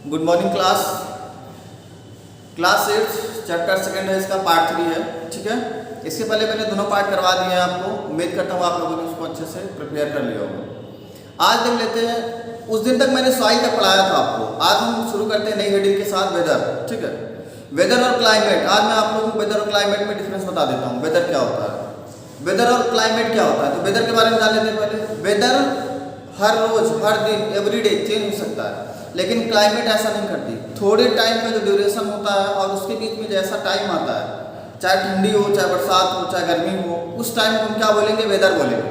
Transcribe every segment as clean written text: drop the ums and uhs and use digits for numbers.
Good morning class. Class 8 chapter second है, इसका part 3 है। ठीक है, इसके पहले मैंने दोनों पार्ट करवा दिए हैं आपको। उम्मीद करता हूँ आप लोगों ने उसको अच्छे से प्रिपेयर कर लिया होगा। आज देख लेते हैं, उस दिन तक मैंने सॉइल तक पढ़ाया था आपको। आज हम शुरू करते हैं नई हेडिंग के साथ, वेदर। ठीक है, वेदर और क्लाइमेट। आज मैं आप लोगों को वेदर और क्लाइमेट में डिफरेंस बता देता हूँ। वेदर क्या होता है, वेदर और क्लाइमेट क्या होता है। तो वेदर के बारे में जान लेते हैं पहले। वेदर हर रोज, हर दिन, एवरीडे चेंज हो सकता है, लेकिन क्लाइमेट ऐसा नहीं करती। थोड़े टाइम का जो ड्यूरेशन होता है और उसके बीच में जैसा टाइम आता है, चाहे ठंडी हो, चाहे बरसात हो, चाहे गर्मी हो, उस टाइम को हम क्या बोलेंगे, वेदर बोलेंगे।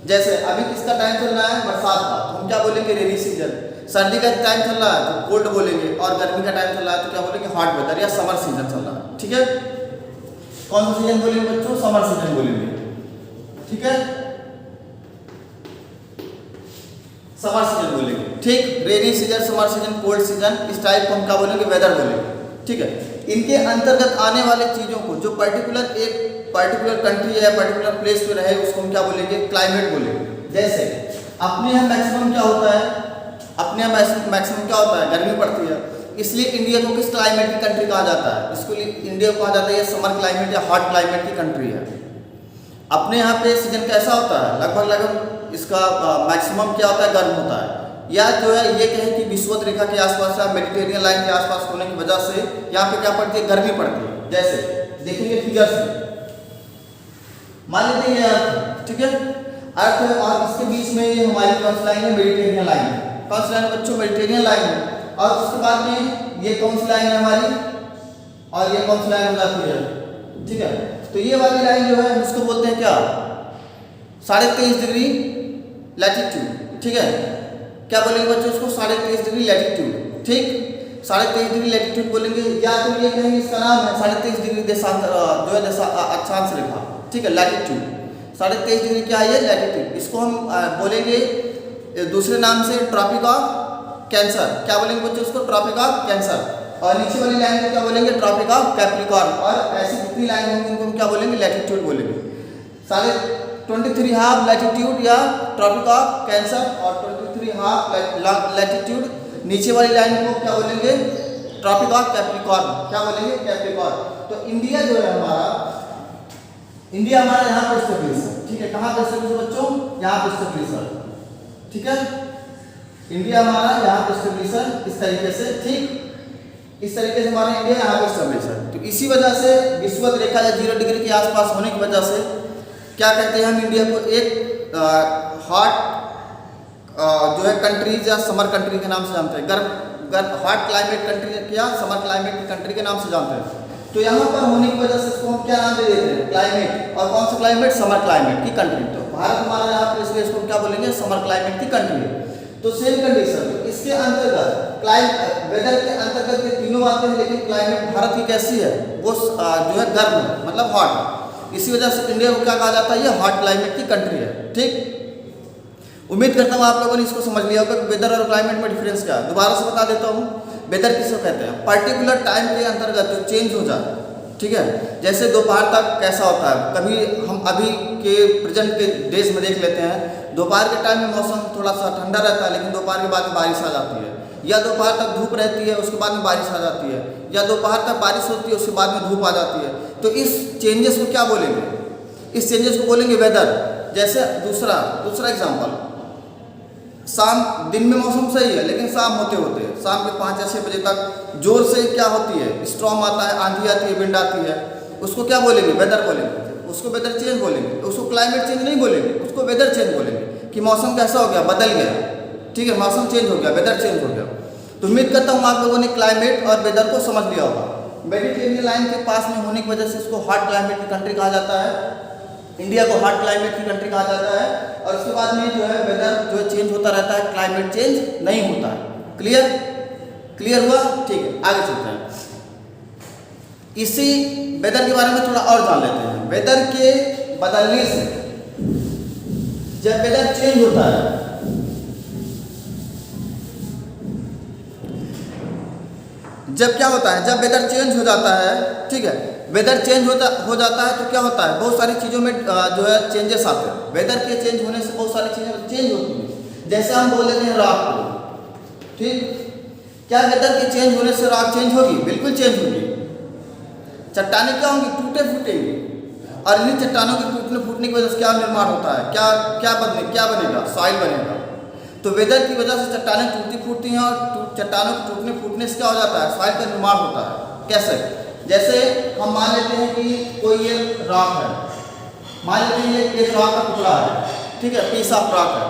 जैसे अभी किसका टाइम चल रहा है, बरसात का, तो हम क्या बोलेंगे, रेनी सीजन। सर्दी का टाइम चल रहा है तो कोल्ड बोलेंगे, और गर्मी का टाइम चल रहा है तो क्या बोलेंगे, हॉट वेदर या समर सीजन चल रहा है। ठीक है, कौन सा सीजन बोलेंगे बच्चों, समर सीजन बोलेंगे। ठीक है, समर सीजन बोलेंगे। ठीक, rainy season, summer season, cold season, इस टाइप को हम क्या बोलेंगे, वेदर बोलेंगे। ठीक है, इनके अंतर्गत आने वाले चीजों को, जो पर्टिकुलर एक पर्टिकुलर कंट्री या पर्टिकुलर प्लेस पे रहे, उसको हम क्या बोलेंगे, क्लाइमेट बोलेंगे। जैसे अपने यहाँ मैक्सिमम क्या होता है, अपने यहाँ मैक्सिमम क्या होता है, गर्मी पड़ती है, इसलिए इंडिया को किस क्लाइमेट की कंट्री कहा जाता है, इसको इंडिया को कहा जाता है ये समर क्लाइमेट या हॉट क्लाइमेट की कंट्री है। अपने यहाँ पे सीजन कैसा होता है, लगभग इसका मैक्सिमम क्या होता है, गर्म होता है। या जो है ये कहें कि विषुवत रेखा के आसपास या मेडिटेरियन लाइन के आसपास होने की वजह से यहाँ पे क्या पड़ती है, गर्मी पड़ती है। जैसे देखेंगे फिगर्स में, मान लेते हैं अर्थ। ठीक है, अर्थ है और इसके बीच में ये हमारी कौन सी लाइन है, मेडिटेरियन लाइन है। कौन सी लाइन बच्चों, मेडिटेरियन लाइन है। और उसके बाद में ये कौन सी लाइन है हमारी, और ये कौन सी लाइन हो जाती है। ठीक है, तो ये वाली लाइन जो है उसको बोलते हैं क्या, 23.5 डिग्री लैटिट्यूड। ठीक है, क्या बोलेंगे बच्चों उसको, 23.5 डिग्री लैटिट्यूड। ठीक, 23.5 डिग्री लैटिट्यूड बोलेंगे, या तो ये कहेंगे इसका नाम है 23.5 डिग्री देशांतर जो है अक्षांश रेखा। ठीक है, लैटिट्यूड 23.5 डिग्री क्या है, लैटिट्यूड। इसको हम बोलेंगे दूसरे नाम से ट्रॉपिक ऑफ कैंसर। क्या बोलेंगे बच्चों उसको, ट्रॉपिक ऑफ कैंसर। और नीचे वाली लाइन को क्या बोलेंगे, ट्रॉपिक ऑफ कैप्रिकॉर्न। और ऐसी जितनी लाइन होंगी उनको हम क्या बोलेंगे, लैटिट्यूड बोलेंगे। 23.5 लैटिट्यूड या ट्रॉपिक ऑफ कैंसर, और 23.5 लैटिट्यूड नीचे वाली लाइन को क्या बोलेंगे, ट्रॉपिक ऑफ कैप्रिकॉर्न। क्या बोलेंगे, कैप्रिकॉर्न। तो इंडिया जो है हमारा, इंडिया हमारा यहाँ पर स्टेब्लिश है। ठीक है, कहाँ पर स्टेब्लिश है बच्चों, यहाँ पर स्टेब्लिश है। ठीक है, इंडिया हमारा यहाँ पर स्टेब्लिश है इस तरीके से। ठीक, इस तरीके से हमारा इंडिया यहाँ पर स्टेब्लिश है। तो इसी वजह से विषुवत रेखा या 0 डिग्री के आसपास होने की वजह से क्या कहते हैं, हम इंडिया को एक हॉट जो है कंट्रीज या समर कंट्री के नाम से जानते हैं। गर्म हॉट क्लाइमेट कंट्री या समर क्लाइमेट की कंट्री के नाम से जानते हैं। तो यहाँ पर होने की वजह से इसको हम क्या नाम दे देते हैं, क्लाइमेट। और कौन सा क्लाइमेट, समर क्लाइमेट की कंट्री। तो भारत हमारा यहाँ पर, इसलिए इसको क्या बोलेंगे, समर क्लाइमेट की कंट्री है। तो सेम कंडीशन इसके अंतर्गत वेदर के अंतर्गत ये तीनों आते हैं, लेकिन क्लाइमेट भारत की कैसी है, वो जो है गर्म है, मतलब हॉट। इसी वजह से इंडिया को क्या कहा जाता है, ये हॉट क्लाइमेट की कंट्री है। ठीक, उम्मीद करता हूँ आप लोगों ने इसको समझ लिया होगा कि वेदर और क्लाइमेट में डिफरेंस क्या है। दोबारा से बता देता हूँ, वेदर किसको कहते हैं, पर्टिकुलर टाइम के अंतर्गत जो चेंज हो जाए। ठीक है, जैसे दोपहर तक कैसा होता है, कभी हम अभी के प्रेजेंट के डेज में देख लेते हैं, दोपहर के टाइम में मौसम थोड़ा सा ठंडा रहता है, लेकिन दोपहर के बाद में बारिश आ जाती है। या दोपहर तक धूप रहती है, उसके बाद में बारिश आ जाती है। या दोपहर तक बारिश होती है, उसके बाद में धूप आ जाती है। तो इस चेंजेस को क्या बोलेंगे, इस चेंजेस को बोलेंगे वेदर। जैसे दूसरा एग्जाम्पल, शाम, दिन में मौसम सही है, लेकिन शाम होते होते शाम के 5 या 6 बजे तक जोर से क्या होती है, स्ट्रॉम आता है, आंधी आती है, विंड आती है, उसको क्या बोलेंगे, वेदर बोलेंगे। उसको वेदर चेंज बोलेंगे, उसको क्लाइमेट चेंज नहीं बोलेंगे, उसको वेदर चेंज बोलेंगे कि मौसम कैसा हो गया, बदल गया। ठीक है, मौसम चेंज हो गया, वेदर चेंज हो गया। तो उम्मीद करता हूँ आप लोगों ने क्लाइमेट और वेदर को समझ लिया होगा। मेडिटेरियन लाइन के पास में होने की वजह से इसको हॉट क्लाइमेट की कंट्री कहा जाता है, इंडिया को हॉट क्लाइमेट की कंट्री कहा जाता है। और उसके बाद में जो है वेदर जो है चेंज होता रहता है, क्लाइमेट चेंज नहीं होता है। क्लियर हुआ। ठीक है, आगे चलते हैं। इसी वेदर के बारे में थोड़ा और जान लेते हैं। वेदर के बदलने से, जब वेदर चेंज होता है, जब क्या होता है, जब वेदर चेंज हो जाता है, ठीक है, वेदर चेंज हो जाता है तो क्या होता है, बहुत सारी चीज़ों में जो है चेंजेस आते हैं। वेदर के चेंज होने से बहुत सारी चीज़ें चेंज होती हैं। जैसे हम बोल लेते हैं रात को, ठीक, क्या वेदर के चेंज होने से रॉक चेंज होगी? बिल्कुल चेंज होगी। चट्टानें क्या होंगी? टूटे फूटेंगी। और इन्हीं चट्टानों के टूटने फूटने की वजह से क्या निर्माण होता है? क्या बनेगा? सॉइल बनेगा। तो वेदर की वजह से चट्टानें टूटती फूटती हैं और चट्टानों के टूटने फूटने से क्या हो जाता है? सॉइल का निर्माण होता है। कैसे? जैसे हम मान लेते हैं कि कोई ये रॉक है, मान लेते हैं ये एक रॉक का टुकड़ा है, ठीक है, पीस ऑफ रॉक है,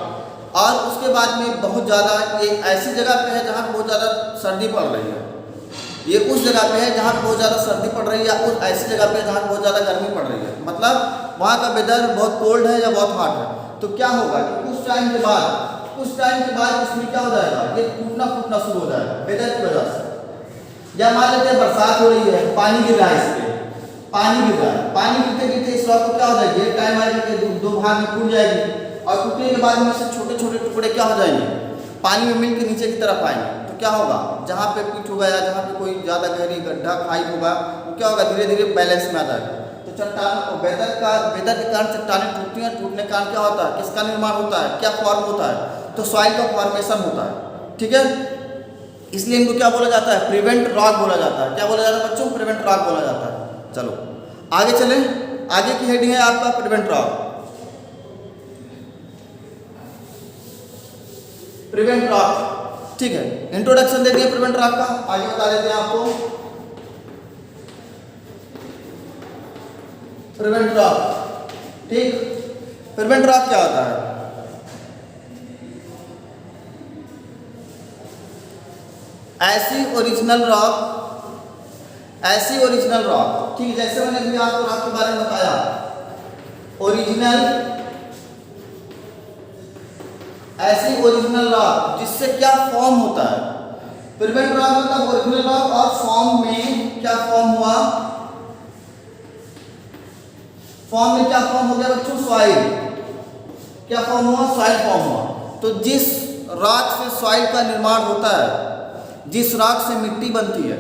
और उसके बाद में बहुत ज़्यादा ये ऐसी जगह पे है जहाँ बहुत ज़्यादा सर्दी पड़ रही है, ये उस जगह पे है जहाँ बहुत ज़्यादा सर्दी पड़ रही है, या उस ऐसी जगह पे जहाँ बहुत ज़्यादा गर्मी पड़ रही है, मतलब वहाँ का वेदर बहुत कोल्ड है या बहुत हॉट है। तो क्या होगा कि उस टाइम के बाद इसमें क्या हो जाएगा? ये टूटना फूटना शुरू हो जाएगा वेदर की वजह से। या मान लेते हैं बरसात हो रही है, पानी गिर रहा है, इस पे पानी गिर रहा है, पानी गिरते गिरते इस रॉक को क्या हो जाएगी? एक टाइम आएगा कि दो भाग में टूट जाएगी, और टूटने के बाद में से छोटे छोटे टुकड़े क्या हो जाएंगे? पानी में मिल के नीचे की तरफ आएंगे। तो क्या होगा? जहाँ पे पिट होगा या जहाँ पे कोई ज़्यादा गहरी गड्ढा खाई होगा, तो क्या होगा? धीरे धीरे बैलेंस में आ जाएगा। तो चट्टानों वेदर के कारण चट्टानें टूटती हैं, टूटने के कारण क्या होता है? किसका निर्माण होता है? क्या फॉर्म होता है? तो सॉइल का फॉर्मेशन होता है, ठीक है। इसलिए इनको क्या बोला जाता है? प्रिवेंट रॉक बोला जाता है। क्या बोला जाता है बच्चों? प्रिवेंट रॉक बोला जाता है। चलो आगे चलें। आगे की हेडिंग है आपका प्रिवेंट रॉक। प्रिवेंट रॉक, ठीक है, इंट्रोडक्शन दे दिए प्रिवेंट रॉक का, आगे बता देते हैं आपको। प्रिवेंट रॉक, ठीक, प्रिवेंट रॉक क्या होता है? ऐसी ओरिजिनल रॉक, ठीक है, जैसे मैंने अभी आपको रॉक के बारे में बताया, ऐसी ओरिजिनल रॉक जिससे क्या फॉर्म होता है? प्रिवेंट रॉक मतलब ओरिजिनल रॉक, और फॉर्म में क्या फॉर्म हुआ? फॉर्म में क्या फॉर्म हो गया बच्चों? सॉइल। क्या फॉर्म हुआ? सॉइल फॉर्म हुआ। तो जिस रॉक से सॉइल का निर्माण होता है, जिस रॉक से मिट्टी बनती है,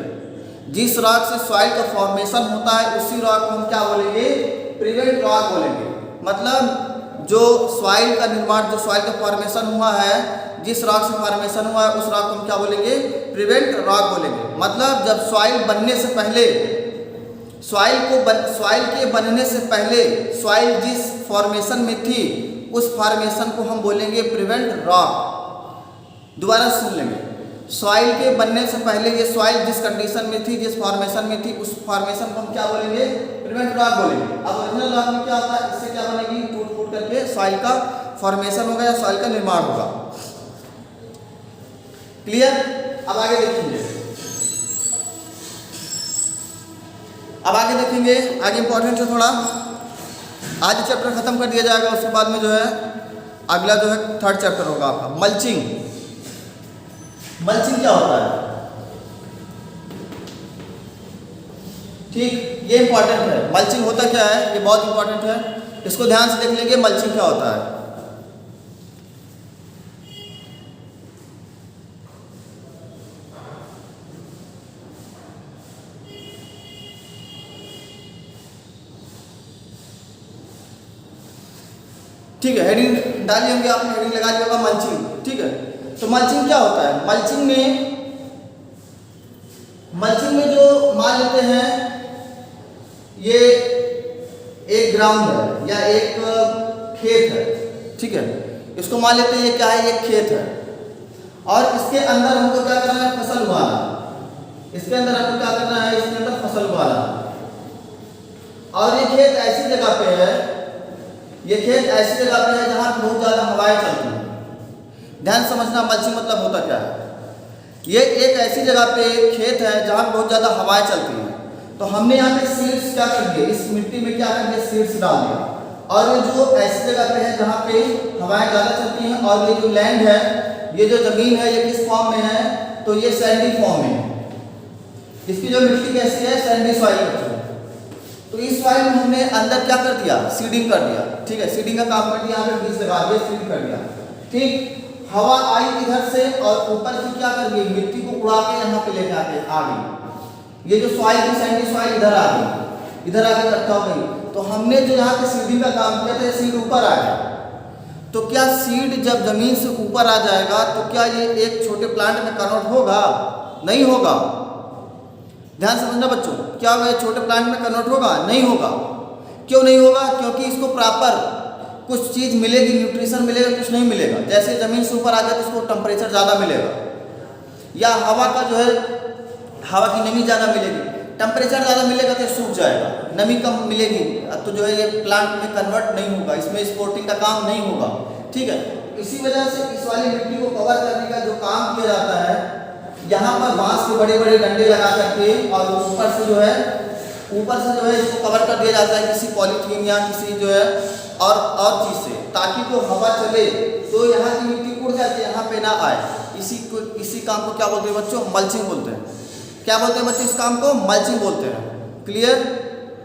जिस रॉक से सॉइल का फॉर्मेशन होता है, उसी रॉक को हम क्या बोलेंगे? प्रिवेंट रॉक बोलेंगे। मतलब जो सॉइल का निर्माण, जो सॉइल का फॉर्मेशन हुआ है, जिस रॉक से फॉर्मेशन हुआ है, उस रॉक को हम क्या बोलेंगे? प्रिवेंट रॉक बोलेंगे। मतलब जब सॉइल बनने से पहले, सॉइल के बनने से पहले सॉइल जिस फॉर्मेशन में थी, उस फॉर्मेशन को हम बोलेंगे प्रिवेंट रॉक। दोबारा सुन लेंगे। सॉइल के बनने से पहले ये सॉइल जिस कंडीशन में थी, जिस फॉर्मेशन में थी, उस फॉर्मेशन को हम क्या बोलेंगे? प्रिवेंट रॉक बोलेंगे। अब ओरिजिनल रॉक में क्या होता है? इससे क्या बनेगी? टूट फूट करके सॉइल का फॉर्मेशन होगा या सॉइल का निर्माण होगा। क्लियर? अब आगे देखेंगे, आगे इंपॉर्टेंट है थोड़ा। आज चैप्टर खत्म कर दिया जाएगा, उसके बाद में जो है अगला जो है थर्ड चैप्टर होगा आपका मल्चिंग। मल्चिंग क्या होता है? ठीक, ये इंपॉर्टेंट है। मल्चिंग होता क्या है? ये बहुत इंपॉर्टेंट है, इसको ध्यान से देख लेंगे। मल्चिंग क्या होता है? ठीक है, हेडिंग डाली होंगे आपने, हेडिंग लगा लिया होगा मल्चिंग, ठीक है। तो मल्चिंग क्या होता है? मल्चिंग में जो मान लेते हैं ये एक ग्राउंड है या एक खेत है, ठीक है, इसको मान लेते हैं ये क्या है? ये खेत है, और इसके अंदर हमको क्या करना है? फसल उगाना। इसके अंदर हमको क्या करना है? इसके अंदर फसल उगाना। और ये खेत ऐसी जगह पे है, जहाँ बहुत ज़्यादा हवाएं चलती हैं। ध्यान समझना, मल्चिंग मतलब होता क्या है? ये एक ऐसी जगह पे खेत है जहाँ बहुत ज़्यादा हवाएं चलती हैं। तो हमने यहाँ पे सीड्स क्या कर दिए? इस मिट्टी में क्या कर दिया? सीड्स डाल दिया। और ये जो ऐसी जगह पे है जहाँ पे हवाएं ज़्यादा चलती हैं, और ये जो लैंड है, ये जो ज़मीन है, ये किस फॉर्म में है? तो ये सैंडी फॉर्म में है। इसकी जो मिट्टी कैसी है? सैंडी सॉइल है। तो इस सॉइल में हमने अंदर क्या कर दिया? सीडिंग कर दिया, ठीक है, सीडिंग का काम कर दिया, यहाँ पे बीज लगा दिया, सीड कर दिया, ठीक। हवा आई इधर से और ऊपर की क्या कर गई? मिट्टी को उड़ा के यहाँ पे लेके आके आ गई। ये जो सॉइल थी सैंडी सॉइल इधर आ गई, इधर आके इकट्ठा हो गई। तो हमने जो यहाँ पे सीडिंग का काम किया था, सीड ऊपर आ गया। तो क्या सीड जब जमीन से ऊपर आ जाएगा तो क्या ये एक छोटे प्लांट में कन्वर्ट होगा? नहीं होगा। ध्यान से समझना बच्चों, क्या होगा, छोटे प्लांट में कन्वर्ट होगा? नहीं होगा। क्यों नहीं होगा? क्योंकि इसको प्रॉपर कुछ चीज़ मिलेगी, न्यूट्रिशन मिलेगा, कुछ नहीं मिलेगा। जैसे ज़मीन से ऊपर आ गया तो इसको टेम्परेचर ज़्यादा मिलेगा, या हवा का जो है हवा की नमी ज़्यादा मिलेगी। टेम्परेचर ज़्यादा मिलेगा तो सूख जाएगा, नमी कम मिलेगी तो जो है ये प्लांट में कन्वर्ट नहीं होगा, इसमें स्पोर्टिंग का काम नहीं होगा। ठीक है, इसी वजह से इस वाली मिट्टी को कवर करने का जो काम किया जाता है, यहाँ पर बांस के बड़े बड़े डंडे लगा करके और ऊपर से जो है इसको कवर कर दिया जाता है किसी पॉलीथीन या किसी जो है और चीज़ से, ताकि जो हवा चले तो यहाँ की मिट्टी उड़ जाती है, यहाँ पे ना आए। इसी काम को क्या बोलते हैं बच्चों? मल्चिंग बोलते हैं। क्या बोलते हैं बच्चों? इस काम को मल्चिंग बोलते हैं। क्लियर?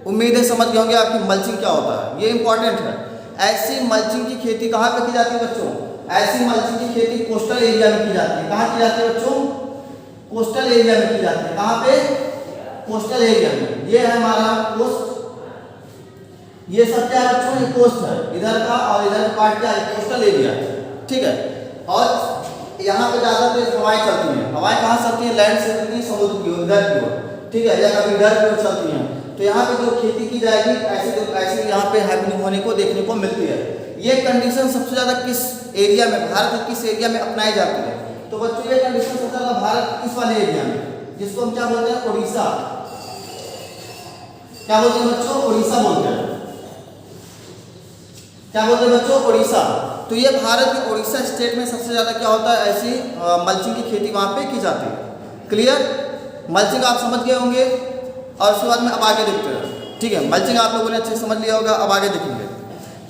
उम्मीद है समझ गए होंगे आपकी मल्चिंग क्या होता है, ये इंपॉर्टेंट है। ऐसी मल्चिंग की खेती कहाँ पे की जाती है बच्चों? ऐसी मल्चिंग की खेती कोस्टल एरिया में की जाती है। कहाँ की जाती है बच्चों? कोस्टल एरिया में की जाती है। कहाँ पे? कोस्टल एरिया में। ये है हमारा कोस्ट, ये सब क्या है बच्चों? ये कोस्ट है, इधर का और इधर का पार्ट क्या है? Coastal area. ठीक है, और यहाँ पे ज़्यादातर हवाएं चलती हैं। हवाएं कहाँ चलती हैं? लैंड से चलती हैं, समुद्र की ओर, इधर की ओर। ठीक है, या कभी इधर की ओर चलती हैं। तो यहाँ पे जो खेती की जाएगी ऐसे यहाँ पे हैपनिंग होने को देखने को मिलती है। ये कंडीशन सबसे ज़्यादा किस एरिया में, भारत के किस एरिया में अपनाई जाती है? तो बच्चों ये कंडीशन सबसे ज़्यादा भारत किस वाले एरिया में, जिसको हम क्या बोलते हैं? उड़ीसा। क्या बोलते हैं बच्चों? उड़ीसा बोलते हैं। क्या बोलते हैं बच्चों? उड़ीसा। तो ये भारत के उड़ीसा स्टेट में सबसे ज़्यादा क्या होता है? ऐसी मल्चिंग की खेती वहाँ पे की जाती है। क्लियर? मल्चिंग आप समझ गए होंगे, और उसके बाद में अब आगे देखते हैं। ठीक है, मल्चिंग आप लोगों ने अच्छे से समझ लिया होगा, अब आगे देखेंगे।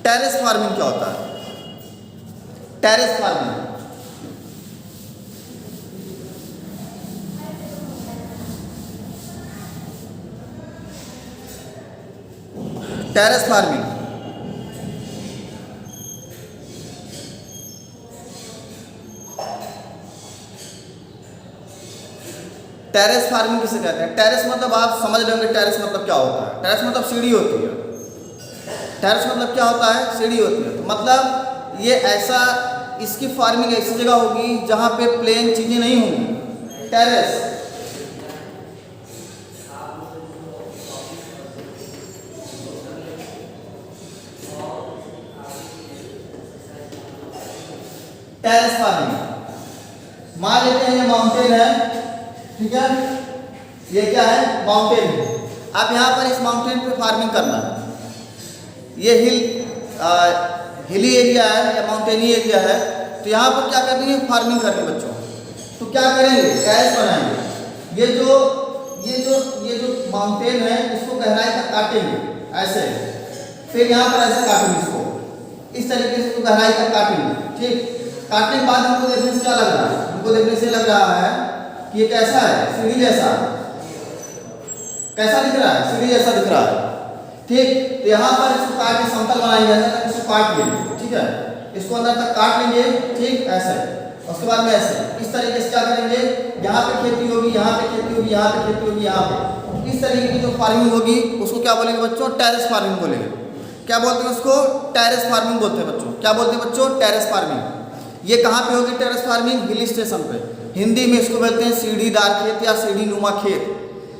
टेरेस फार्मिंग क्या होता है? Terrace farming, terrace farming terrace farming किसे कहते हैं? टेरेस मतलब आप समझ रहे होंगे टेरेस मतलब क्या होता है। टेरेस मतलब सीढ़ी होती है। टेरेस मतलब क्या होता है? सीढ़ी होती है। तो मतलब ये ऐसा, इसकी फार्मिंग ऐसी जगह होगी जहाँ पे प्लेन चीज़ें नहीं होंगी। Terrace, terrace farming. मान लेते हैं ये माउंटेन है, ठीक है, ये क्या है? माउंटेन है। अब यहाँ पर इस माउंटेन पे फार्मिंग करना है। ये हिली एरिया है या माउंटेनी एरिया है, तो यहाँ पर क्या करनी है? फार्मिंग करनी है बच्चों। तो क्या करेंगे? टेरेस बनाएंगे। ये जो माउंटेन है इसको गहराई तक काटेंगे ऐसे, फिर यहाँ पर ऐसे काटेंगे इसको, इस तरीके से इसको गहराई तक काटेंगे। ठीक, काटने के बाद हमको देखने से क्या लग रहा है? हमको देखने से लग रहा है कि ये कैसा है? सीढ़ी जैसा। कैसा दिख रहा है? सीढ़ी जैसा दिख रहा है। ठीक, तो यहाँ पर इसको काट के समतल बनाएंगे, इसको काट लेंगे। ठीक है, इसको अंदर तक काट लेंगे। ठीक, ऐसे, उसके बाद में ऐसे, इस तरीके से क्या करेंगे? यहाँ पे खेती होगी, यहाँ पे खेती होगी, यहाँ पे खेती होगी, यहाँ पे। इस तरीके की जो फार्मिंग होगी उसको क्या बोलेंगे बच्चों? टेरेस फार्मिंग बोलेंगे। क्या बोलते हैं उसको? टेरेस फार्मिंग बोलते हैं बच्चों। क्या बोलते हैं बच्चों? Terrace farming. ये कहाँ पे होगी टेरेस फार्मिंग? हिल स्टेशन पे। हिंदी में इसको बोलते हैं सीढ़ीदार खेत या सीढ़ी नुमा खेत,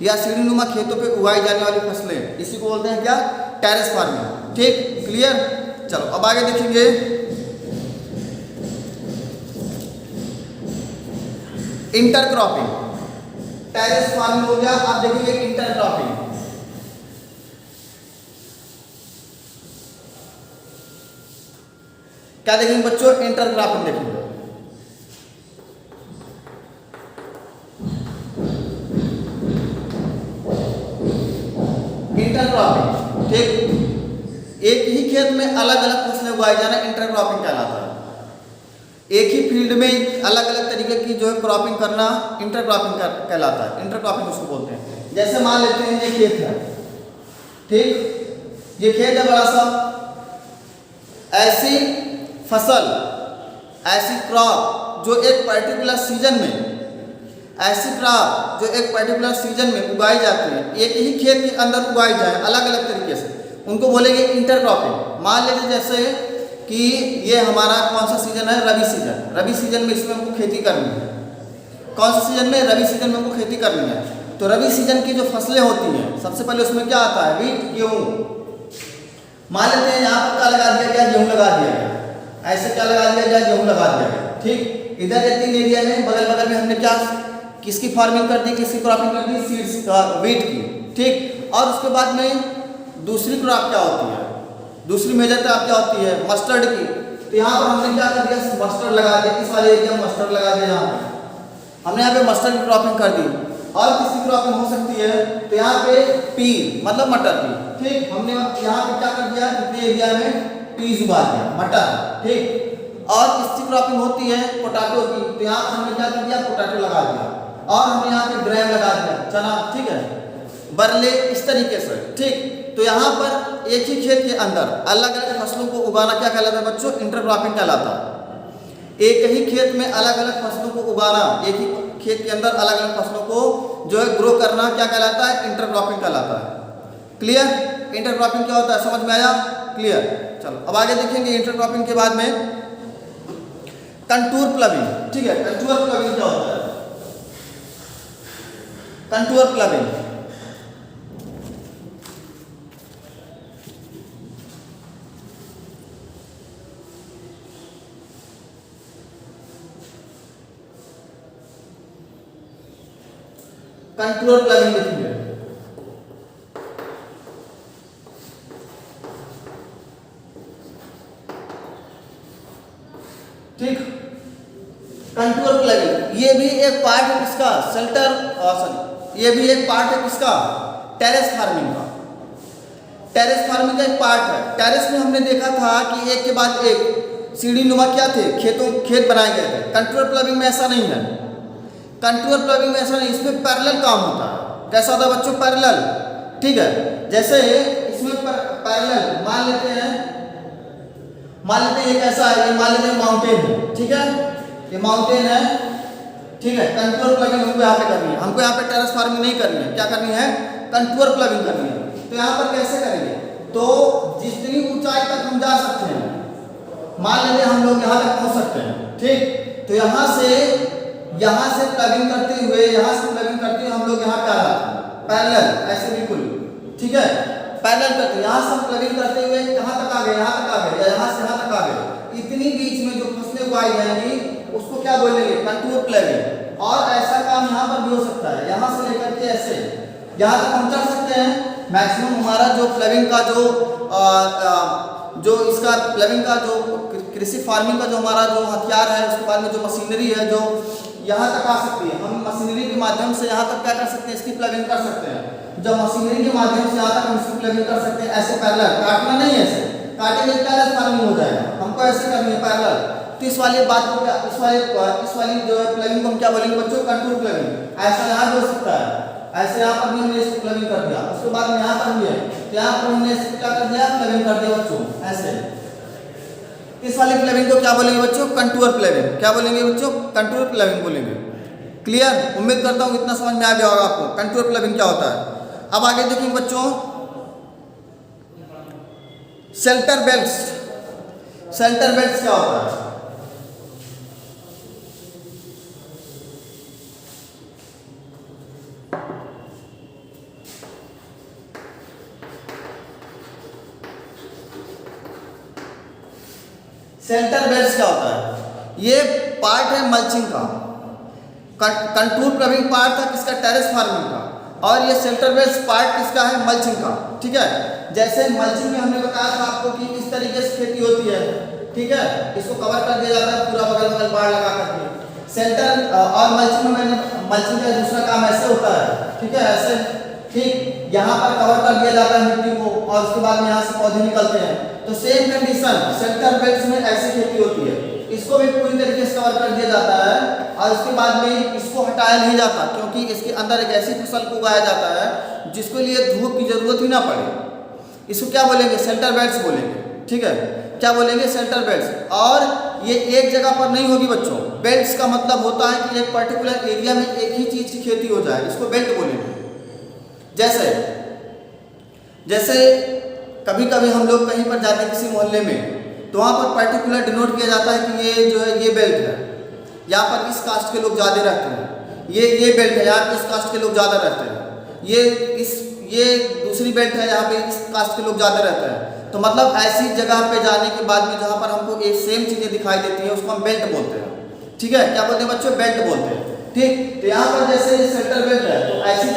या सीढ़ी नुमा खेतों पे उगाई जाने वाली फसलें, इसी को बोलते हैं क्या? Terrace farming. ठीक, क्लियर? चलो अब आगे देखेंगे। इंटरक्रॉपिंग। टेरेस फार्मिंग हो गया, आप देखेंगे इंटरक्रॉपिंग। क्या देखेंगे बच्चों? इंटरक्रॉपिंग देखेंगे। इंटरक्रॉपिंग, ठीक, एक ही खेत में अलग अलग फसलें उगाई जाना इंटरक्रॉपिंग कहलाता है। एक ही फील्ड में अलग अलग तरीके की जो है क्रॉपिंग करना इंटरक्रॉपिंग कहलाता है। इंटरक्रॉपिंग उसको बोलते हैं। जैसे मान लेते हैं ये खेत है, ठीक, ये खेत है बड़ा सा, ऐसी फसल, ऐसी क्रॉप जो एक पर्टिकुलर सीजन में, ऐसी क्रॉप जो एक पर्टिकुलर सीजन में उगाई जाती है, एक ही खेत के अंदर उगाई जाए अलग अलग तरीके से, उनको बोलेंगे इंटरक्रॉपिंग। मान लीजिए जैसे कि ये हमारा कौन सा सीजन है? रबी सीजन। रबी सीजन में इसमें हमको खेती करनी है, कौन से सीजन में? रबी सीजन में हमको खेती करनी है। तो रबी सीजन की जो फसलें होती हैं, सबसे पहले उसमें क्या आता है? वीट, गेहूँ। मान लेते हैं यहाँ पर क्या लगा दिया गया? गेहूँ लगा दिया गया। ऐसे क्या लगा दिया गया? गेहूँ लगा दिया गया। ठीक, इधर ये 3 एरिया में बगल बगल में हमने क्या, किसकी फार्मिंग कर दी? किसकी क्रॉपिंग कर दी? सीड्स, वीट की। ठीक, और उसके बाद में दूसरी क्रॉप क्या होती है? दूसरी मेजर क्रॉप क्या होती है? मस्टर्ड की। तो यहाँ पर हमने क्या कर दिया? मस्टर्ड लगा दिया। इस वाले एरिया में मस्टर्ड लगा दिया। यहाँ पे हमने यहाँ पे मस्टर्ड की क्रॉपिंग कर दी। और किसकी क्रॉपिंग हो सकती है? तो यहाँ पे पी मतलब मटर की। ठीक, हमने यहाँ पे क्या कर दिया? इतने एरिया में पीस उगा दिया, मटर। ठीक, और किसकी क्रॉपिंग होती है? पोटैटो की। तो यहाँ पर हमने क्या कर दिया? पोटैटो लगा दिया। और हमने यहाँ पे ग्रेन लगा दिया, चना। ठीक है, बरले, इस तरीके से। ठीक, तो यहाँ पर एक ही खेत के अंदर अलग अलग फसलों को उगाना क्या कहलाता है बच्चों? इंटरक्रॉपिंग कहलाता है। एक ही खेत में अलग अलग फसलों को उगाना, एक ही खेत के अंदर अलग अलग फसलों को जो है ग्रो करना क्या कहलाता है? इंटरक्रॉपिंग कहलाता है। क्लियर? इंटरक्रॉपिंग क्या होता है? समझ में आया? क्लियर? चलो अब आगे देखेंगे। इंटरक्रॉपिंग के बाद में कंटूर प्लविंग। ठीक है, कंटूर प्लविंग क्या होता है? कंटूर प्लविंग कंटूर प्लगिंग लिखेंगे। ठीक, कंटूर प्लगिंग ये भी एक पार्ट है किसका? ये भी एक पार्ट है किसका? टेरेस फार्मिंग का। टेरेस फार्मिंग का एक पार्ट है। टेरेस में हमने देखा था कि एक के बाद एक सीढ़ी नुमा क्या थे? खेत बनाए गए थे। कंटूर प्लगिंग में ऐसा नहीं है। कंटूर प्लगिंग में ऐसा नहीं, इसमें पैरेलल काम होता है। कैसा होता है बच्चों? पैरेलल। ठीक है, जैसे इसमें पैरेलल मान लेते हैं ये कैसा है? ये मान लेते हैं माउंटेन है। ठीक है, ये माउंटेन है। ठीक है, कंटूर प्लगिंग हमको यहाँ पे करनी है। हमको यहाँ पे टेरेस फार्मिंग नहीं करनी है। क्या करनी है? कंटूर प्लगिंग करनी है। तो यहाँ पर कैसे करेंगे? तो जितनी ऊंचाई तक हम जा सकते हैं, मान लीजिए हम लोग यहाँ तक पहुँच सकते हैं। ठीक, तो यहाँ से प्लगिंग करते हुए हम लोग यहाँ पे आ जाते हैं पैरेलल, ऐसे बिल्कुल। ठीक है, पैरेलल करते यहाँ से हम प्लगिंग करते हुए कहाँ तक आ गए? यहाँ तक आ गए, या यहाँ से यहाँ तक आ गए। इतनी बीच में जो फसलें उगाई जाएंगी उसको क्या बोलेंगे? Contour plugging. और ऐसा काम यहाँ पर भी हो सकता है। यहाँ से लेकर के ऐसे यहाँ तक हम चढ़ सकते हैं। मैक्सिमम हमारा जो प्लगिंग का जो इसका प्लगिंग का जो कृषि फार्मिंग का जो हमारा जो हथियार है, उसके बाद में जो मशीनरी है जो यहाँ तक आ सकती है, हम मशीनरी के माध्यम से यहाँ तक क्या कर सकते हैं? इसकी प्लगिंग कर सकते हैं। जब मशीनरी के माध्यम से यहाँ तक हम इसकी प्लगिंग कर सकते हैं, ऐसे पैरेलल, काटना नहीं है। ऐसे काटेंगे टेरेस फार्मिंग हो जाएगा। हमको ऐसे करनी है पैरेलल। तो इस वाली बात को क्या, इस वाली जो है प्लगिंग को हम क्या बोलेंगे बच्चों? Contour plugging. ऐसा यहाँ भी हो सकता है, ऐसे यहाँ पर भी हमने इसको प्लगिंग कर दिया। उसके बाद में यहाँ पर भी है, तो यहाँ पर हमने इसको क्या कर दिया? प्लगिंग कर दिया बच्चों, ऐसे। इस वाली प्लगिंग को क्या बोलेंगे बच्चों? Contour plugging. क्या बोलेंगे बच्चों? कंटूर प्लगिंग बोलेंगे। क्लियर? उम्मीद करता हूँ इतना समझ में आ गया होगा आपको कंटूर प्लगिंग क्या होता है। अब आगे देखेंगे बच्चों, शेल्टर बेल्ट्स। शेल्टर बेल्ट्स क्या होता है? शेल्टर बेल्ट्स क्या होता है? ये पार्ट है मल्चिंग का। कंटूर प्लगिंग पार्ट था किसका? टेरेस फार्मिंग का। और ये शेल्टर बेल्ट्स पार्ट किसका है? मल्चिंग का। ठीक है, जैसे मल्चिंग में हमने बताया था आपको कि इस तरीके से खेती होती है। ठीक है, इसको कवर कर दिया जाता है पूरा बगल बगल बाढ़ लगा करके। शेल्टर और मल्चिंग का दूसरा काम ऐसे होता है। ठीक है, ऐसे। ठीक, यहाँ पर कवर कर दिया जाता है मिट्टी को, और उसके बाद में यहाँ से पौधे निकलते हैं। तो सेम कंडीशन शेल्टर बेल्ट्स में ऐसी खेती होती है। इसको भी पूरी तरीके से कवर कर दिया जाता है, और उसके बाद में इसको हटाया नहीं जाता, क्योंकि इसके अंदर एक ऐसी फसल को उगाया जाता है जिसके लिए धूप की जरूरत ही ना पड़े। इसको क्या बोलेंगे? शेल्टर बेल्ट्स बोलेंगे। ठीक है, क्या बोलेंगे? Shelter belts. और ये एक जगह पर नहीं होगी बच्चों। बेल्ट्स का मतलब होता है कि एक पर्टिकुलर एरिया में एक ही चीज की खेती हो जाए, इसको बेल्ट बोलेंगे। जैसे कभी कभी हम लोग कहीं पर जाते हैं किसी मोहल्ले में, तो वहाँ पर पर्टिकुलर डिनोट किया जाता है कि ये जो है ये बेल्ट है, यहाँ पर इस कास्ट के लोग ज़्यादा रहते हैं। ये बेल्ट है, यहाँ पे इस कास्ट के लोग ज़्यादा रहते हैं। ये दूसरी बेल्ट है, यहाँ पे इस कास्ट के लोग ज़्यादा रहते हैं। तो मतलब ऐसी जगह पे जाने के बाद में जहाँ पर हमको एक सेम चीज़ें दिखाई देती है उसको हम बेल्ट बोलते हैं। ठीक है, क्या बोलते हैं बच्चों? बेल्ट बोलते हैं। ठीक, तो यहाँ पर जैसे ये सेंटर बेल्ट है, तो ऐसी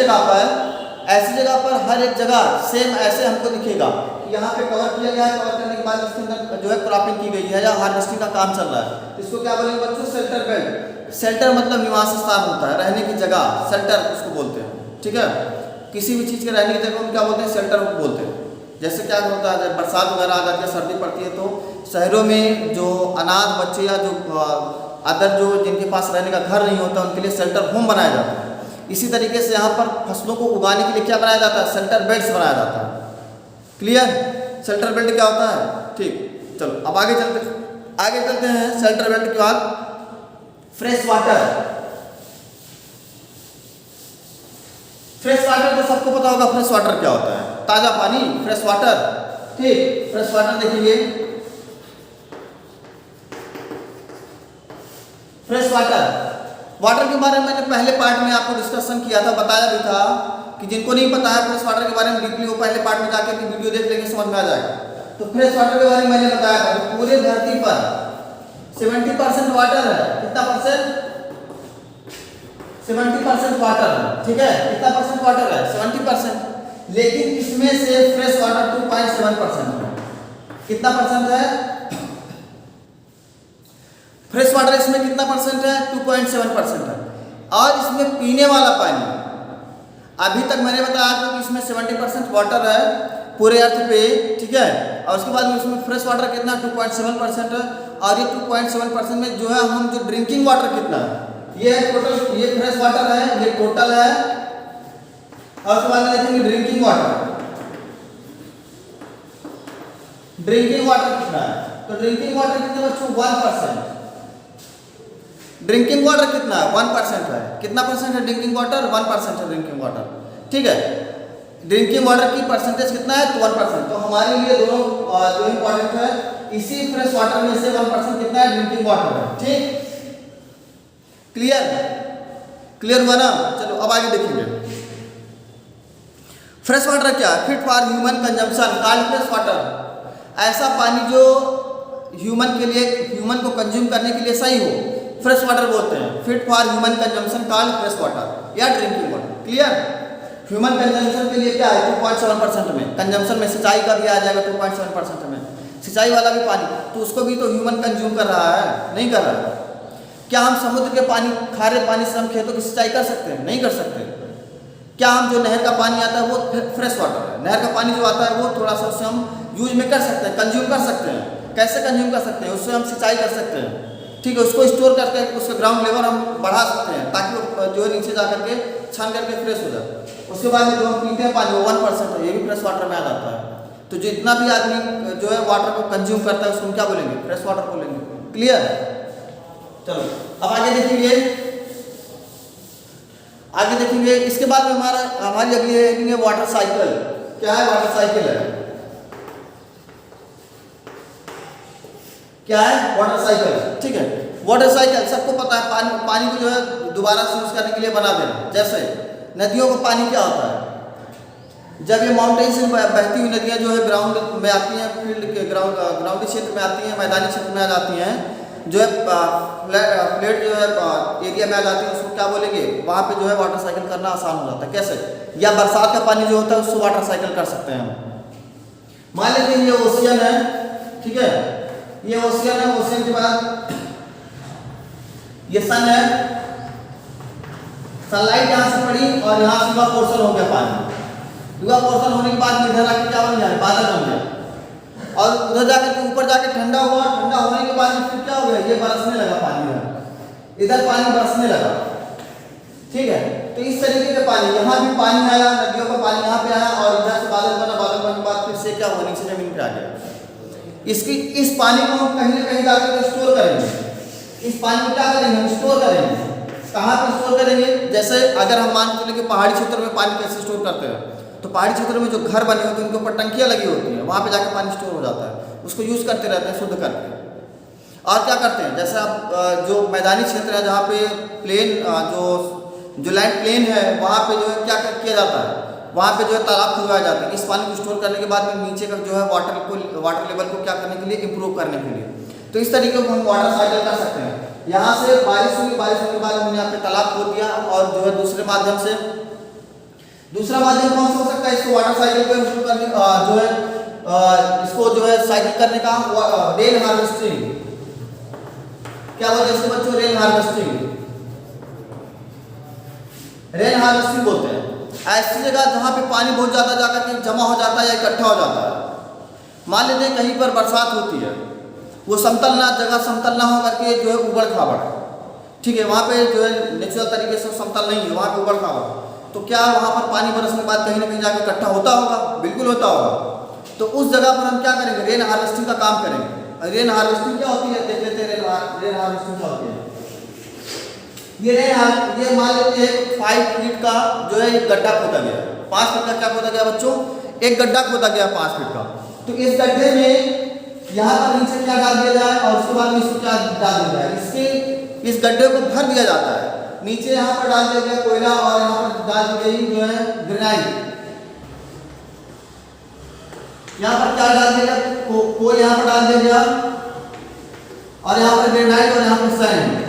जगह पर हर एक जगह सेम ऐसे हमको दिखेगा। यहाँ पे कवर किया गया है, कवर करने के बाद इसके अंदर जो है क्रॉपिंग की गई है या हार्वेस्टिंग का काम चल रहा है। इसको क्या बोलेंगे बच्चों? Shelter belt. शेल्टर मतलब निवास स्थान होता है, रहने की जगह, शेल्टर उसको बोलते हैं। ठीक है, किसी भी चीज़ के रहने की जगह हम क्या बोलते हैं? शेल्टर बोलते हैं। जैसे क्या होता है, जब बरसात वगैरह आ जाती है, सर्दी पड़ती है, तो शहरों में जो अनाथ बच्चे या जो अदर जो जिनके पास रहने का घर नहीं होता उनके लिए शेल्टर होम बनाया जाता है। इसी तरीके से यहाँ पर फसलों को उगाने के लिए क्या बनाया जाता है? शेल्टर बेल्ट्स बनाया जाता है। क्लियर? शेल्टर बेल्ट क्या होता है? ठीक, चलो अब आगे चलते हैं। शेल्टर बेल्ट के बाद फ्रेश वाटर। फ्रेश वाटर तो सबको पता होगा, फ्रेश वाटर क्या होता है? ताजा पानी, फ्रेश वाटर। ठीक, फ्रेश वाटर देखेंगे। फ्रेश वाटर के बारे में मैंने पहले पार्ट में आपको डिस्कशन किया था, बताया भी था कि जिनको नहीं पता है फ्रेश वाटर के बारे में डीपली, वो पहले पार्ट में जाकर वीडियो देख लेंगे, समझ में आ जाएगा। तो फ्रेश वाटर के बारे में मैंने बताया था कि पूरे धरती पर 70% वाटर है। कितना परसेंट? 70% वाटर है। ठीक है, कितना परसेंट वाटर है? 70%। लेकिन इसमें से फ्रेश वाटर 2.7% है। कितना परसेंट है? फ्रेश वाटर इसमें कितना परसेंट है? 2.7% है। और इसमें पीने वाला पानी, अभी तक मैंने बताया आपको कि इसमें 70% वाटर है पूरे अर्थ पे। ठीक है, और उसके बाद में इसमें फ्रेश वाटर कितना? 2.7% है। और ये 2.7% में जो है हम जो ड्रिंकिंग वाटर कितना है? ये टोटल, ये फ्रेश वाटर है, ये टोटल है। और उसके बाद में देखेंगे ड्रिंकिंग वाटर। ड्रिंकिंग वाटर कितना है? तो ड्रिंकिंग वाटर कितना बच्चों? 1%। ड्रिंकिंग वाटर कितना है? 1% है। कितना परसेंट है ड्रिंकिंग वाटर? 1% है ड्रिंकिंग वाटर। ठीक है, ड्रिंकिंग वाटर की परसेंटेज कितना है? तो 1%। तो हमारे लिए दोनों जो इम्पोर्टेंट है, इसी फ्रेश वाटर में से 1% कितना है? ड्रिंकिंग वाटर है। ठीक, क्लियर हुआ ना? चलो अब आगे देखेंगे। फ्रेश वाटर क्या है? Fit for human consumption, called fresh water. ऐसा पानी जो ह्यूमन के लिए, ह्यूमन को कंज्यूम करने के लिए सही हो, फ्रेश वाटर बोलते हैं। Fit for human consumption called fresh water या drinking water. Clear? Human consumption के लिए क्या है? 2.7% में। कंजम्पशन में सिंचाई का भी आ जाएगा 2.7% में। सिंचाई वाला भी पानी, तो उसको भी तो ह्यूमन कंज्यूम कर रहा है, नहीं कर रहा है? क्या हम समुद्र के पानी, खारे पानी से हम खेतों की सिंचाई कर सकते हैं? नहीं कर सकते। क्या हम जो नहर का पानी आता है वो फ्रेश वाटर है? नहर का पानी जो आता है वो थोड़ा सा उससे हम यूज में कर सकते हैं, कंज्यूम कर सकते हैं। कैसे कंज्यूम कर सकते हैं? उससे हम सिंचाई कर सकते हैं। ठीक है, उसको स्टोर करके उसका ग्राउंड लेवल हम बढ़ा सकते हैं ताकि वो जो है नीचे जा करके छान करके फ्रेश हो जाए। उसके बाद में जो हम पीते हैं पानी वो 1% है, ये भी फ्रेश वाटर में आ जाता है। तो जितना भी आदमी जो है वाटर को कंज्यूम करता है उसको हम क्या बोलेंगे? फ्रेश वाटर बोलेंगे। क्लियर? चलो अब आगे देखेंगे। इसके बाद में हमारी अगली है वाटर साइकिल। क्या है वाटर साइकिल? क्या है वाटर साइकिल? ठीक है, वाटर साइकिल सबको पता है, पानी को जो है दोबारा से यूज करने के लिए बना देना। जैसे नदियों का पानी क्या होता है? जब ये माउंटेन से बहती हुई नदियाँ जो है ग्राउंड में आती हैं, फील्ड के ग्राउंडी क्षेत्र में आती हैं, मैदानी क्षेत्र में आ जाती हैं, जो है फ्लैट जो है एरिया में आ जाती है, उसको क्या बोलेंगे? वहाँ पे जो है वाटर साइकिल करना आसान हो जाता है। कैसे? या बरसात का पानी जो होता है उसको वाटर साइकिल कर सकते हैं हम। मान लेते हैं ये ओशियन है। ठीक है, ये ओशियन है। ओशियन के बाद ये सन है। सनलाइट यहाँ से पड़ी और यहाँ से पोर्शन हो गया पानी। युवा पोर्शन होने के बाद इधर आके क्या बन गया? बादल बन गया। और उधर जाकर के ऊपर जाके ठंडा हुआ। ठंडा होने के बाद फिर क्या हो गया? ये बरसने लगा पानी, इधर पानी बरसने लगा। ठीक है, तो इस तरीके के पानी, यहाँ भी पानी आया, नदियों का पानी यहाँ पे आया और इधर से बादल बना। बादल बनने के बाद फिर से क्या हुआ? नीचे जमीन पे आ गया। इस पानी को हम कहीं ना कहीं जाकर स्टोर करेंगे। इस पानी को क्या करेंगे? हम स्टोर करेंगे। कहाँ पे स्टोर करेंगे? जैसे अगर हम मान के चलें कि पहाड़ी क्षेत्र में पानी कैसे स्टोर करते हैं, तो पहाड़ी क्षेत्र में जो घर बने होते हैं उनके ऊपर टंकियाँ लगी होती हैं, वहाँ पे जाकर पानी स्टोर हो जाता है, उसको यूज़ करते रहते हैं शुद्ध करके। और क्या करते हैं? जैसे आप जो मैदानी क्षेत्र है जहाँ पे प्लेन जो जो लैंड प्लेन है वहाँ पे जो है क्या किया जाता है, वहाँ पे जो है तालाब खुदवाए जाते हैं इस पानी को स्टोर करने के बाद में नीचे का जो है वाटर लेवल को क्या करने के लिए, इम्प्रूव करने के लिए। तो इस तरीके को हम वाटर साइकिल कर सकते हैं। यहाँ से बारिश हुई, बारिश होने के बाद हमने यहाँ पे तालाब खोद दिया और जो है दूसरा माध्यम कौन सा हो सकता है, इसको वाटर साइकिल को इम्प्रूव करने जो है इसको जो है साइकिल करने का रेन हार्वेस्टिंग। क्या बोलते हैं इसको बच्चों, रेन हार्वेस्टिंग। रेन हार्वेस्टिंग बोलते हैं ऐसी जगह जहाँ पे पानी बहुत ज़्यादा जाकर के जमा हो जाता है या इकट्ठा हो जाता है। मान लेते हैं कहीं पर बरसात होती है, वो समतल ना हो करके जो है उबड़ खाबड़, ठीक है, वहाँ पे जो है नेचुरल तरीके से समतल नहीं है, वहाँ पे उबड़ खाबड़, तो क्या वहाँ पर पानी बरसने के बाद कहीं ना कहीं जाकर इकट्ठा होता होगा, बिल्कुल होता होगा। तो उस जगह पर हम क्या करेंगे, रेन हार्वेस्टिंग का काम करेंगे। रेन हार्वेस्टिंग क्या होती है देख लेते हैं। रेन हार्वेस्टिंग क्या होती है, ये मान लेते हैं 5 फीट का जो है एक गड्ढा खोदा गया, 5 फीट का क्या खोदा गया बच्चों, एक गड्ढा खोदा गया 5 फीट का। तो इस गड्ढे में यहाँ पर नीचे क्या डाल दिया जाए और उसके बाद में इसको क्या डाल दिया जाए, इस गड्ढे को भर दिया जाता है। नीचे यहाँ पर डाल दिया गया कोयला और यहाँ पर डाल दी गई जो है ग्रेनाइट। यहाँ पर क्या डाल दिया गया, कोई यहाँ पर डाल दिया गया और यहाँ पर ग्रेनाइट और यहाँ पर सैंड।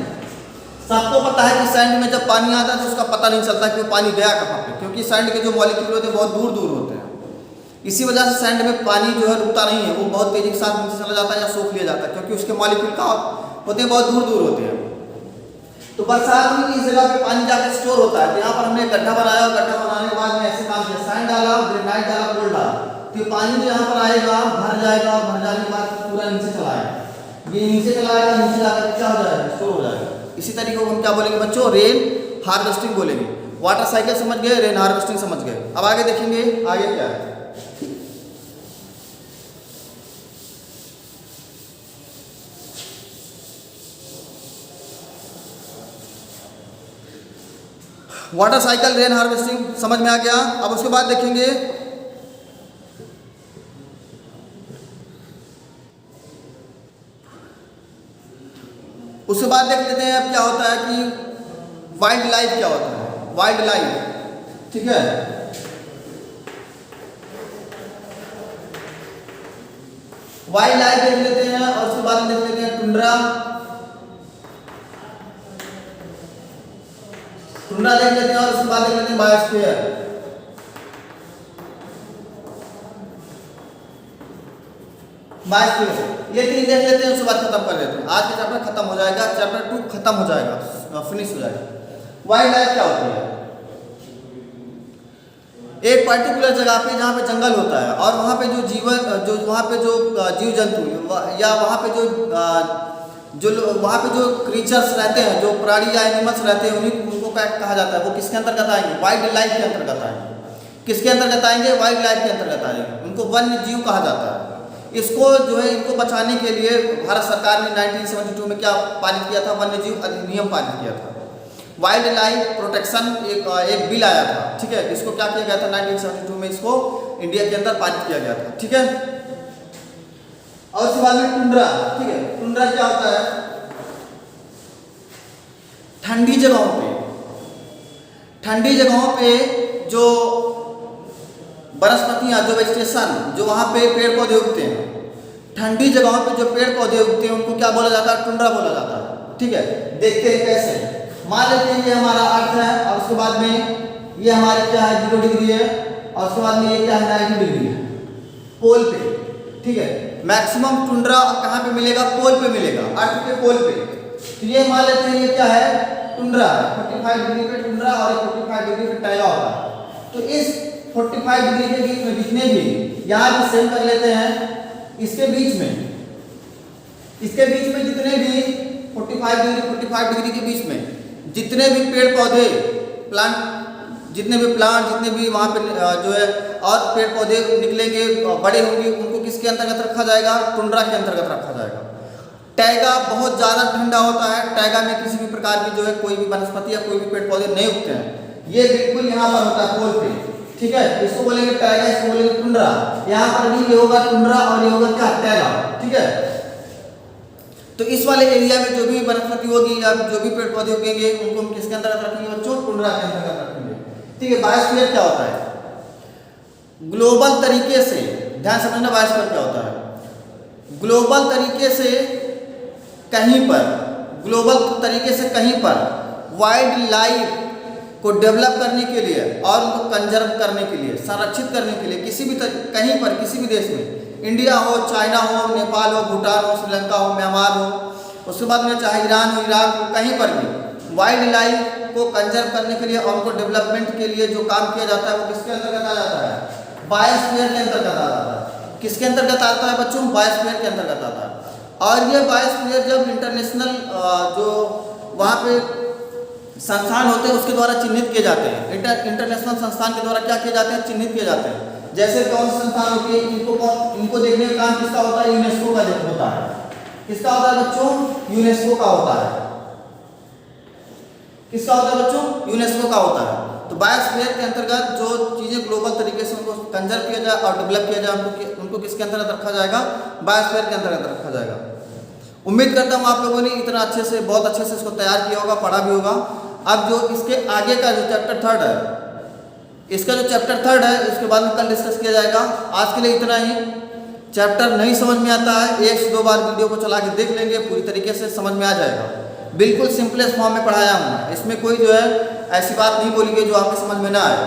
सबको पता है कि सैंड में जब पानी आता है तो उसका पता नहीं चलता कि वो पानी गया कहाँ पे, क्योंकि सैंड के जो मॉलिक्यूल होते हैं बहुत दूर दूर होते हैं। इसी वजह से सैंड में पानी जो है रुकता नहीं है, वो बहुत तेजी के साथ नीचे चला जाता है या सोख लिया जाता है, क्योंकि उसके मॉलिक्यूल कहाँ होते हैं, बहुत दूर दूर होते हैं। तो बरसात में इस जगह पे पानी जाकर स्टोर होता है। तो यहाँ पर हमने गड्ढा बनाया और गड्ढा बनाने के बाद में ऐसे काम किया, सैंड डाला, ग्रेनाइट डाला, कोल डाला, तो पानी जो यहाँ पर आएगा भर जाएगा और भर जाने के बाद पूरा नीचे चला आएगा, ये नीचे चला आएगा, नीचे जाकर क्या हो जाएगा, स्टोर हो जाएगा। इसी तरीके को हम क्या बोलेंगे बच्चों, रेन हार्वेस्टिंग बोलेंगे। वाटर साइकिल समझ गए, रेन हार्वेस्टिंग समझ गए। अब आगे देखेंगे आगे क्या है। वाटर साइकिल, रेन हार्वेस्टिंग समझ में आ गया। अब उसके बाद देखेंगे उसके बाद देख लेते हैं अब क्या होता है कि वाइल्ड लाइफ क्या होता है, वाइल्ड लाइफ, ठीक है। वाइल्ड लाइफ देख लेते हैं और उसके बाद देख लेते हैं टुंड्रा। टुंड्रा देख लेते हैं और उसके बाद देख लेते हैं बायोस्फीयर। बायोस्फीयर ये 3 देख लेते हैं, उसके बाद खत्म कर देते हैं। आज का चैप्टर खत्म हो जाएगा, चैप्टर 2 खत्म हो जाएगा, फिनिश हो जाएगा। वाइल्ड लाइफ क्या होती है, एक पर्टिकुलर जगह पे जहाँ पे जंगल होता है और वहाँ पे जो वहाँ पे जो जीव जंतु या वहाँ पे वहाँ पे जो क्रीचर्स रहते हैं, जो प्राणी या एनिमल्स रहते हैं, उनको क्या कहा जाता है, वो किसके अंतर्गत आएंगे, वाइल्ड लाइफ के अंतर्गत आएंगे। किसके अंतर्गत आएंगे, वाइल्ड लाइफ के अंतर्गत आएंगे, उनको वन्य जीव कहा जाता है। इसको जो है इनको बचाने के लिए भारत सरकार ने 1972 में क्या पारित किया था, वन्य जीव अधिनियम पारित किया था। वाइल्ड लाइफ प्रोटेक्शन एक बिल आया था, ठीक है। इसको क्या किया गया था 1972 में, इसको इंडिया के अंदर पारित किया गया था, ठीक है। और उसके बाद में टुंड्रा, ठीक है। टुंड्रा क्या होता है, ठंडी जगहों पे जो वनस्पतियां, जो वेजिटेशन, जो वहाँ पे पेड़ पौधे उगते हैं, ठंडी जगहों पे जो पेड़ पौधे उगते हैं उनको क्या बोला जाता है, टुंड्रा बोला जाता है, ठीक है। देखते हैं कैसे। मान लेते हैं ये हमारा अर्थ है और उसके बाद में ये हमारी क्या है 0 डिग्री है और उसके बाद में ये क्या है 90 डिग्री है, पोल पे, ठीक है। मैक्सिमम टुंड्रा कहाँ पे मिलेगा, पोल पे मिलेगा, अर्थ के पोल पे। तो ये मान लेते हैं ये क्या है, टुंड्रा, 45 डिग्री पे टुंड्रा और 45 डिग्री पे टैगा होता है। तो इस 45 डिग्री के बीच में जितने भी, यहाँ भी सेम कर लेते हैं, इसके बीच में जितने भी 45 डिग्री के बीच में जितने भी पेड़ पौधे, जितने भी वहाँ पे जो है और पेड़ पौधे निकलेंगे, बड़े होंगे, उनको किसके अंतर्गत रखा जाएगा, टुंड्रा के अंतर्गत रखा जाएगा। टैगा बहुत ज़्यादा ठंडा होता है, टैगा में किसी भी प्रकार की जो है कोई भी वनस्पति या कोई भी पेड़ पौधे नहीं उगते हैं। ये बिल्कुल यहाँ पर होता है पोल पे, ठीक है। इसको बोलेंगे टैगा, इसको बोलेंगे टुंड्रा। यहाँ पर भी ये होगा टुंड्रा और ये होगा क्या, टैगा, ठीक है। तो इस वाले एरिया में जो भी वनस्पति होगी या जो भी पेड़ पौधे उगेंगे उनको हम किसके अंतर्गत रखेंगे बच्चों? टुंड्रा के अंतर्गत रखेंगे। ठीक है, बायोस्फीयर क्या होता है? ग्लोबल तरीके से, ध्यान समझना, बायोस्फीयर क्या होता है? ग्लोबल तरीके से कहीं पर, ग्लोबल तरीके से कहीं पर वाइल्ड लाइफ को डेवलप करने के लिए और उनको कंजर्व करने के लिए, संरक्षित करने के लिए किसी भी कहीं पर, किसी भी देश में, इंडिया हो, चाइना हो, नेपाल हो, भूटान हो, श्रीलंका हो, म्यांमार हो, उसके बाद में चाहे ईरान हो, इराक हो, कहीं पर भी वाइल्ड लाइफ को कंजर्व करने के लिए और उनको डेवलपमेंट के लिए जो काम किया जाता है वो किसके अंतर्गत आ जाता है? बायोस्फीयर के अंतर्गत आ जाता है। किसके अंतर्गत आता है बच्चों? बायोस्फीयर के अंतर्गत आता है। और ये बायोस्फीयर जब इंटरनेशनल जो वहाँ पे संस्थान होते हैं उसके द्वारा चिन्हित किए जाते हैं, इंटरनेशनल संस्थान के द्वारा क्या किए जाते हैं? चिन्हित किए जाते हैं। जैसे कौन सी संस्थान होती है, इनको देखने का काम किसका होता है? यूनेस्को का होता है। किसका होता है बच्चों? यूनेस्को का होता है। किसका होता है बच्चों? यूनेस्को का होता है। तो बायोस्फीयर के अंतर्गत जो चीजें ग्लोबल तरीके से उनको कंजर्व किया जाए और डेवलप किया जाए उनको किसके अंतर्गत रखा जाएगा? बायोस्फीयर के अंतर्गत रखा जाएगा। उम्मीद करता हूँ आप लोगों ने इतना अच्छे से, बहुत अच्छे से इसको तैयार किया होगा, पढ़ा भी होगा। अब जो इसके आगे का जो चैप्टर 3 है, इसका जो चैप्टर 3 है इसके बाद में कल डिस्कस किया जाएगा। आज के लिए इतना ही। चैप्टर नहीं समझ में आता है, 1 से 2 बार वीडियो को चला के देख लेंगे, पूरी तरीके से समझ में आ जाएगा। बिल्कुल सिंपलेस्ट फॉर्म में पढ़ाया हूँ मैं, इसमें कोई जो है ऐसी बात नहीं बोली गई जो आपके समझ में ना आए।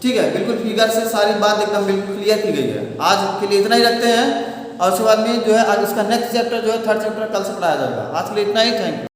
ठीक है, बिल्कुल फिगर से सारी बात एकदम बिल्कुल क्लियर की गई है। आज के लिए इतना ही रखते हैं और उसके बाद में जो है आज इसका नेक्स्ट चैप्टर जो है 3rd चैप्टर कल से पढ़ाया जाएगा। आज के लिए इतना ही, थैंक यू।